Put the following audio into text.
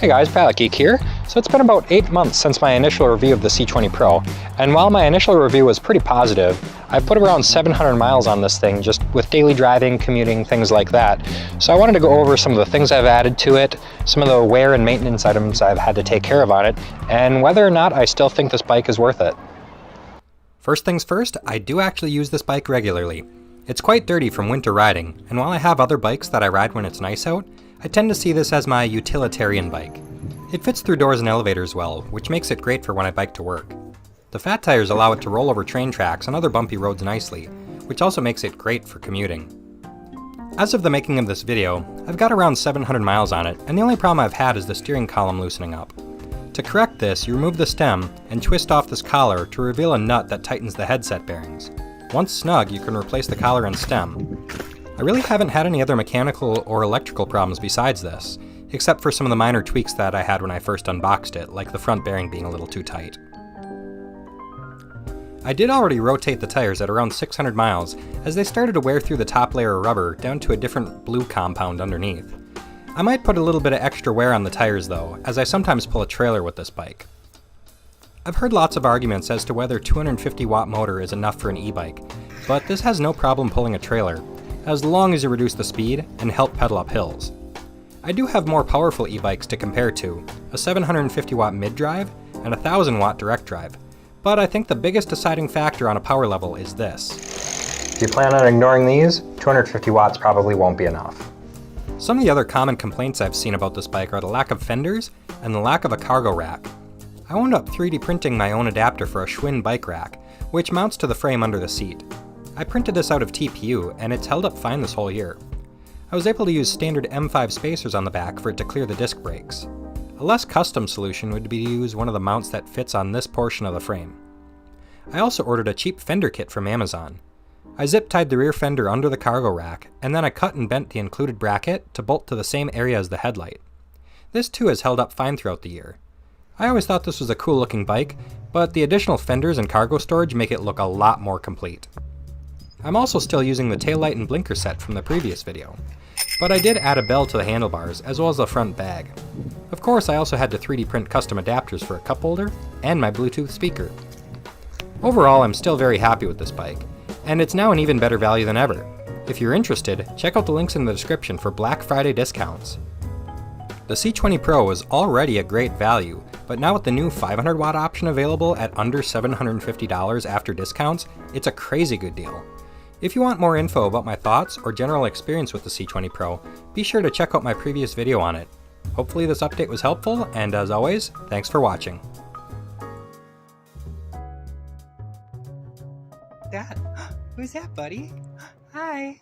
Hey guys, Pallet Geek here. So it's been about 8 months since my initial review of the C20 Pro, and while my initial review was pretty positive, I've put around 700 miles on this thing just with daily driving, commuting, things like that. So I wanted to go over some of the things I've added to it, some of the wear and maintenance items I've had to take care of on it, and whether or not I still think this bike is worth it. First things first, I do actually use this bike regularly. It's quite dirty from winter riding, and while I have other bikes that I ride when it's nice out, I tend to see this as my utilitarian bike. It fits through doors and elevators well, which makes it great for when I bike to work. The fat tires allow it to roll over train tracks and other bumpy roads nicely, which also makes it great for commuting. As of the making of this video, I've got around 700 miles on it, and the only problem I've had is the steering column loosening up. To correct this, you remove the stem and twist off this collar to reveal a nut that tightens the headset bearings. Once snug, you can replace the collar and stem. I really haven't had any other mechanical or electrical problems besides this, except for some of the minor tweaks that I had when I first unboxed it, like the front bearing being a little too tight. I did already rotate the tires at around 600 miles, as they started to wear through the top layer of rubber down to a different blue compound underneath. I might put a little bit of extra wear on the tires though, as I sometimes pull a trailer with this bike. I've heard lots of arguments as to whether 250 watt motor is enough for an e-bike, but this has no problem pulling a trailer, as long as you reduce the speed and help pedal up hills. I do have more powerful e-bikes to compare to, a 750 watt mid-drive and a 1000 watt direct drive, but I think the biggest deciding factor on a power level is this. If you plan on ignoring these, 250 watts probably won't be enough. Some of the other common complaints I've seen about this bike are the lack of fenders and the lack of a cargo rack. I wound up 3D printing my own adapter for a Schwinn bike rack, which mounts to the frame under the seat. I printed this out of TPU, and it's held up fine this whole year. I was able to use standard M5 spacers on the back for it to clear the disc brakes. A less custom solution would be to use one of the mounts that fits on this portion of the frame. I also ordered a cheap fender kit from Amazon. I zip-tied the rear fender under the cargo rack, and then I cut and bent the included bracket to bolt to the same area as the headlight. This too has held up fine throughout the year. I always thought this was a cool looking bike, but the additional fenders and cargo storage make it look a lot more complete. I'm also still using the taillight and blinker set from the previous video, but I did add a bell to the handlebars as well as the front bag. Of course, I also had to 3D print custom adapters for a cup holder and my Bluetooth speaker. Overall, I'm still very happy with this bike, and it's now an even better value than ever. If you're interested, check out the links in the description for Black Friday discounts. The C20 Pro is already a great value, but now with the new 500 watt option available at under $750 after discounts, it's a crazy good deal. If you want more info about my thoughts or general experience with the C20 Pro, be sure to check out my previous video on it. Hopefully this update was helpful, and as always, thanks for watching. Who's that, buddy? Hi.